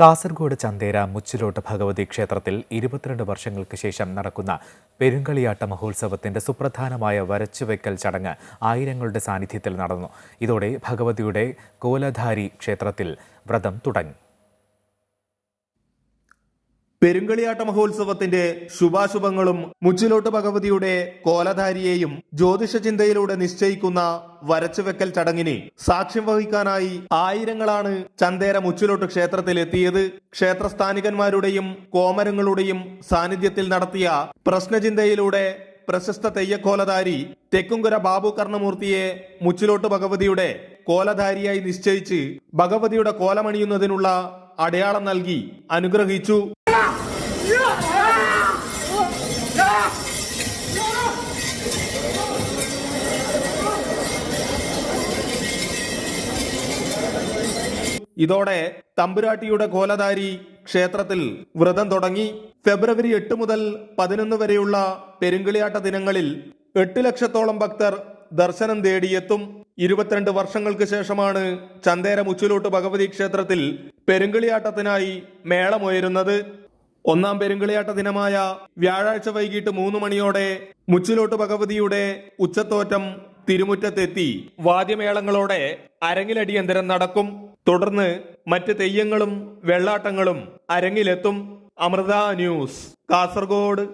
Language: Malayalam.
കാസർഗോഡ് ചന്തേര മുച്ചിലോട്ട് ഭഗവതി ക്ഷേത്രത്തിൽ 22 വർഷങ്ങൾക്ക് ശേഷം നടക്കുന്ന പെരുങ്കളിയാട്ട മഹോത്സവത്തിന്റെ സുപ്രധാനമായ വരച്ചുവെക്കൽ ചടങ്ങ് ആയിരങ്ങളുടെ സാന്നിധ്യത്തിൽ നടന്നു. ഇതോടെ ഭഗവതിയുടെ കോലധാരി ക്ഷേത്രത്തിൽ വ്രതം തുടങ്ങി. പെരുങ്കളിയാട്ട മഹോത്സവത്തിന്റെ ശുഭാശുഭങ്ങളും മുച്ചിലോട്ട് ഭഗവതിയുടെ കോലധാരിയെയും ജ്യോതിഷ ചിന്തയിലൂടെ നിശ്ചയിക്കുന്ന വരച്ചുവെക്കൽ ചടങ്ങിന് സാക്ഷ്യം വഹിക്കാനായി ആയിരങ്ങളാണ് ചന്തേര മുച്ചിലോട്ട് ക്ഷേത്രത്തിലെത്തിയത്. ക്ഷേത്രസ്ഥാനികന്മാരുടെയും കോമരങ്ങളുടെയും സാന്നിധ്യത്തിൽ നടത്തിയ പ്രശ്നചിന്തയിലൂടെ പ്രശസ്ത തെയ്യക്കോലധാരി തെക്കുംകര ബാബു കർണമൂർത്തിയെ മുച്ചിലോട്ട് ഭഗവതിയുടെ കോലധാരിയായി നിശ്ചയിച്ച് ഭഗവതിയുടെ കോലമണിയുന്നതിനുള്ള അടയാളം നൽകി അനുഗ്രഹിച്ചു. ഇതോടെ തമ്പുരാട്ടിയുടെ കോലധാരി ക്ഷേത്രത്തിൽ വ്രതം തുടങ്ങി. ഫെബ്രുവരി 8 മുതൽ 11 വരെയുള്ള പെരുങ്കളിയാട്ട ദിനങ്ങളിൽ 8 ലക്ഷത്തോളം ഭക്തർ ദർശനം തേടിയെത്തും. 22 വർഷങ്ങൾക്ക് ശേഷമാണ് ചന്തേര മുച്ചിലോട്ട് ഭഗവതി ക്ഷേത്രത്തിൽ പെരുങ്കളിയാട്ടത്തിനായി മേളമുയരുന്നത്. ഒന്നാം പെരുങ്കളിയാട്ട ദിനമായ വ്യാഴാഴ്ച വൈകിട്ട് 3 മണിയോടെ മുച്ചിലോട്ട് ഭഗവതിയുടെ ഉച്ചത്തോറ്റം തിരുമുറ്റത്തെത്തി വാദ്യമേളങ്ങളോടെ അരങ്ങിലടിയന്തരം നടക്കും. തുടർന്ന് മറ്റ് തെയ്യങ്ങളും വെള്ളാട്ടങ്ങളും അരങ്ങിലെത്തും. അമൃത ന്യൂസ്, കാസർഗോഡ്.